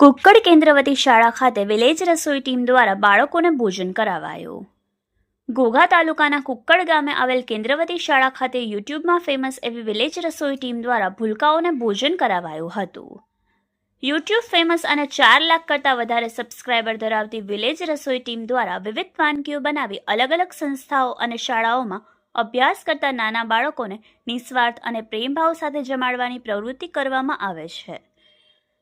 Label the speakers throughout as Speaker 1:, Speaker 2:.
Speaker 1: કુક્કડ કેન્દ્રવતી શાળા ખાતે વિલેજ રસોઈ ટીમ દ્વારા બાળકોને ભોજન કરાવાયું. ઘોઘા તાલુકાના કુક્કડ ગામે આવેલ કેન્દ્રવતી શાળા ખાતે યુટ્યુબમાં ફેમસ એવી વિલેજ રસોઈ ટીમ દ્વારા ભૂલકાઓને ભોજન કરાવાયું હતું. યુટ્યુબ ફેમસ અને 4 લાખ કરતાં વધારે સબસ્ક્રાઇબર ધરાવતી વિલેજ રસોઈ ટીમ દ્વારા વિવિધ વાનગીઓ બનાવી અલગ અલગ સંસ્થાઓ અને શાળાઓમાં અભ્યાસ કરતા નાના બાળકોને નિસ્વાર્થ અને પ્રેમભાવ સાથે જમાડવાની પ્રવૃત્તિ કરવામાં આવે છે.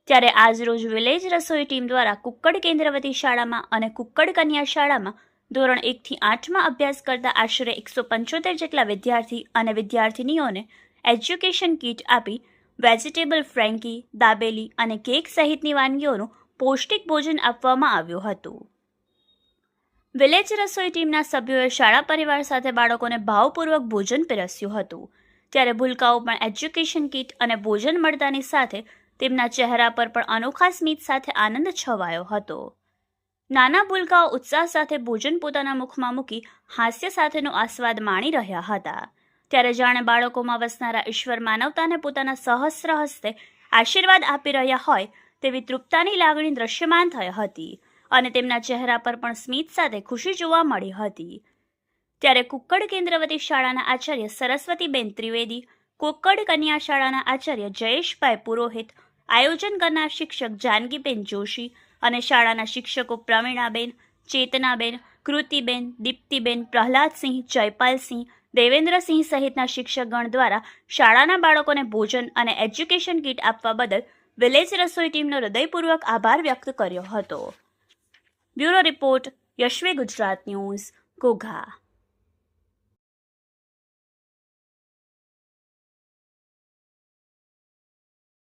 Speaker 1: ત્યારે આજરોજ વિલેજ રસોઈ ટીમ દ્વારા કુક્કડ કેન્દ્રવતી શાળામાં અને કુક્કડ કન્યા શાળામાં ધોરણ 1 થી 8માં અભ્યાસ કરતા આશરે 175 જેટલા વિદ્યાર્થી અને વિદ્યાર્થિનીઓને એજ્યુકેશન કીટ આપી વેજીટેબલ ફ્રેન્કી, દાબેલી અને કેક સહિતની વાનગીઓનું પૌષ્ટિક ભોજન આપવામાં આવ્યું હતું. વિલેજ રસોઈ ટીમના સભ્યોએ શાળા પરિવાર સાથે બાળકોને ભાવપૂર્વક ભોજન પીરસ્યું હતું. ત્યારે ભૂલકાઓ પણ એજ્યુકેશન કીટ અને ભોજન મળતાની સાથે તેમના ચહેરા પર પણ અનોખા સ્મિત સાથે આનંદ છવાયો હતો. નાના ભૂલકાઓ ઉત્સાહ સાથે ભોજન પોતાના મુખમાં મૂકી હાસ્ય સાથેનો આસ્વાદ માણી રહ્યા હતા. ત્યારે જાણે બાળકોમાં વસનારા ઈશ્વર માનવતાને પોતાના સહસ્ર હસ્તે આશીર્વાદ આપી રહ્યા હોય તેવી તૃપ્તાની લાગણી દ્રશ્યમાન થઈ હતી અને તેમના ચહેરા પર પણ સ્મિત સાથે ખુશી જોવા મળી હતી. ત્યારે કુક્કડ કેન્દ્રવતી શાળાના આચાર્ય સરસ્વતીબેન ત્રિવેદી, કુક્કડ કન્યા શાળાના આચાર્ય જયેશભાઈ પુરોહિત, આયોજન કરનાર શિક્ષક જાનકીબેન જોશી અને શાળાના શિક્ષકો પ્રવીણાબેન, ચેતનાબેન, કૃતિબેન, દીપ્તિબેન, પ્રહલાદસિંહ, જયપાલસિંહ, દેવેન્દ્રસિંહ સહિતના શિક્ષકગણ દ્વારા શાળાના બાળકોને ભોજન અને એજ્યુકેશન કીટ આપવા બદલ વિલેજ રસોઈ ટીમનો હૃદયપૂર્વક આભાર વ્યક્ત કર્યો હતો. Bureau report, Yashvi Gujarat news, Ghogha.